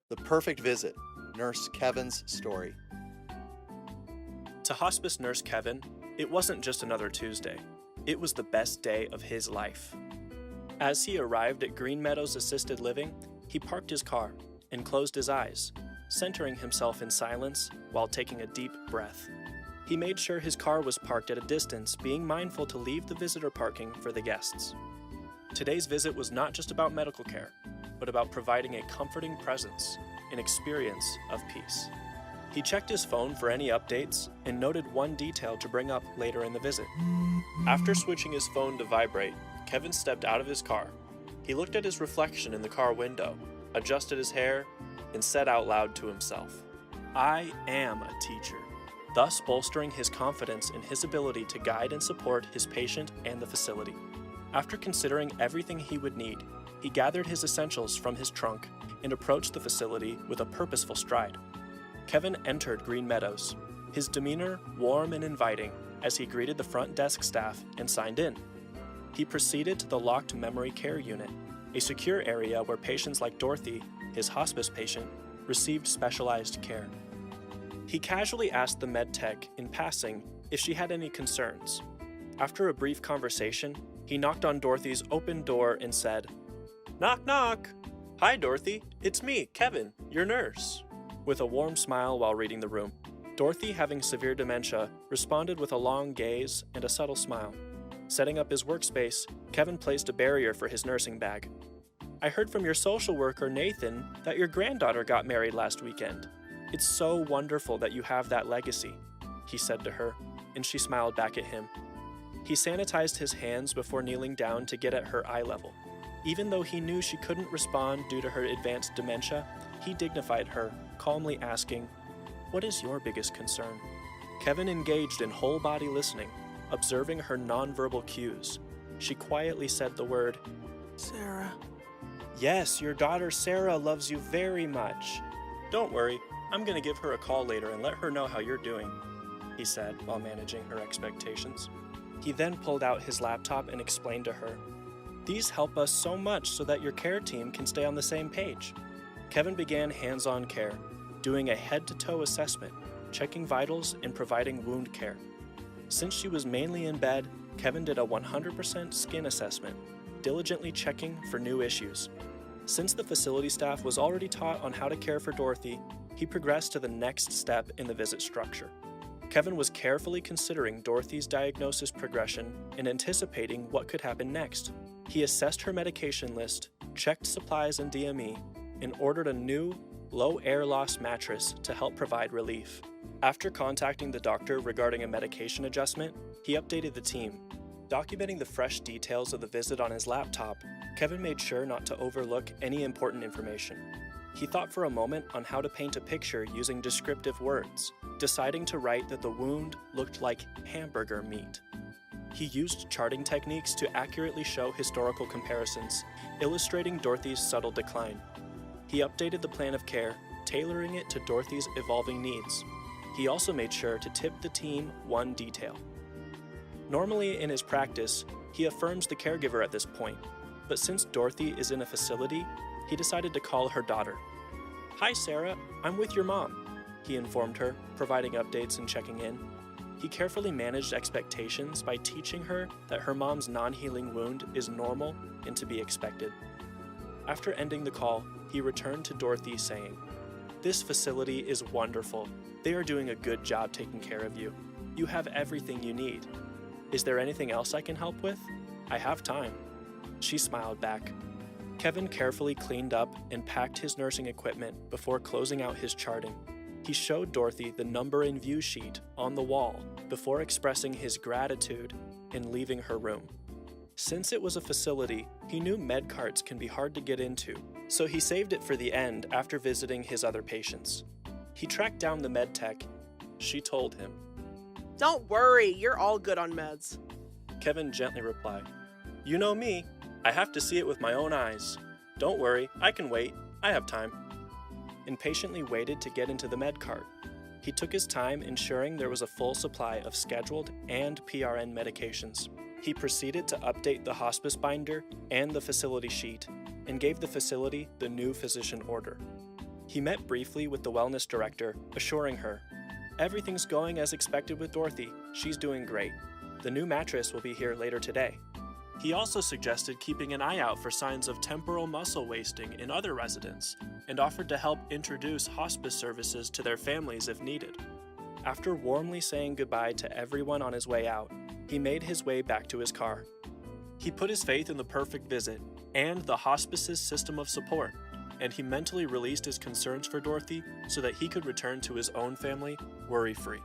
The Perfect Visit, Nurse Kevin's story. To hospice nurse Kevin, it wasn't just another Tuesday. It was the best day of his life. As he arrived at Green Meadows Assisted Living, he parked his car and closed his eyes, centering himself in silence while taking a deep breath. He made sure his car was parked at a distance, being mindful to leave the visitor parking for the guests. Today's visit was not just about medical care, but about providing a comforting presence, an experience of peace. He checked his phone for any updates and noted one detail to bring up later in the visit. After switching his phone to vibrate, Kevin stepped out of his car. He looked at his reflection in the car window, adjusted his hair, and said out loud to himself, "I am a teacher," thus bolstering his confidence in his ability to guide and support his patient and the facility. After considering everything he would need, he gathered his essentials from his trunk and approached the facility with a purposeful stride. Kevin entered Green Meadows, his demeanor warm and inviting as he greeted the front desk staff and signed in. He proceeded to the locked memory care unit, a secure area where patients like Dorothy, his hospice patient, received specialized care. He casually asked the med tech in passing if she had any concerns. After a brief conversation, he knocked on Dorothy's open door and said, "Knock, knock! Hi, Dorothy. It's me, Kevin, your nurse." With a warm smile while reading the room, Dorothy, having severe dementia, responded with a long gaze and a subtle smile. Setting up his workspace, Kevin placed a barrier for his nursing bag. "I heard from your social worker, Nathan, that your granddaughter got married last weekend. It's so wonderful that you have that legacy," he said to her, and she smiled back at him. He sanitized his hands before kneeling down to get at her eye level. Even though he knew she couldn't respond due to her advanced dementia, he dignified her, calmly asking, "What is your biggest concern?" Kevin engaged in whole-body listening, observing her nonverbal cues. She quietly said the word, "Sarah." "Yes, your daughter Sarah loves you very much. Don't worry, I'm going to give her a call later and let her know how you're doing," he said while managing her expectations. He then pulled out his laptop and explained to her, "These help us so much so that your care team can stay on the same page." Kevin began hands-on care, doing a head-to-toe assessment, checking vitals and providing wound care. Since she was mainly in bed, Kevin did a 100% skin assessment, diligently checking for new issues. Since the facility staff was already taught on how to care for Dorothy, he progressed to the next step in the visit structure. Kevin was carefully considering Dorothy's diagnosis progression and anticipating what could happen next. He assessed her medication list, checked supplies and DME, and ordered a new, low air loss mattress to help provide relief. After contacting the doctor regarding a medication adjustment, he updated the team. Documenting the fresh details of the visit on his laptop, Kevin made sure not to overlook any important information. He thought for a moment on how to paint a picture using descriptive words, deciding to write that the wound looked like hamburger meat. He used charting techniques to accurately show historical comparisons, illustrating Dorothy's subtle decline. He updated the plan of care, tailoring it to Dorothy's evolving needs. He also made sure to tip the team one detail. Normally in his practice, he affirms the caregiver at this point, but since Dorothy is in a facility, he decided to call her daughter. "Hi, Sarah, I'm with your mom," he informed her, providing updates and checking in. He carefully managed expectations by teaching her that her mom's non-healing wound is normal and to be expected. After ending the call, he returned to Dorothy saying, "This facility is wonderful. They are doing a good job taking care of you. You have everything you need. Is there anything else I can help with? I have time." She smiled back. Kevin carefully cleaned up and packed his nursing equipment before closing out his charting. He showed Dorothy the number and view sheet on the wall before expressing his gratitude and leaving her room. Since it was a facility, he knew med carts can be hard to get into, so he saved it for the end after visiting his other patients. He tracked down the med tech. She told him, "Don't worry, you're all good on meds." Kevin gently replied, "You know me. I have to see it with my own eyes. Don't worry, I can wait. I have time." And patiently waited to get into the med cart. He took his time ensuring there was a full supply of scheduled and PRN medications. He proceeded to update the hospice binder and the facility sheet, and gave the facility the new physician order. He met briefly with the wellness director, assuring her, "Everything's going as expected with Dorothy. She's doing great. The new mattress will be here later today." He also suggested keeping an eye out for signs of temporal muscle wasting in other residents and offered to help introduce hospice services to their families if needed. After warmly saying goodbye to everyone on his way out, he made his way back to his car. He put his faith in the perfect visit and the hospice's system of support, and he mentally released his concerns for Dorothy so that he could return to his own family worry-free.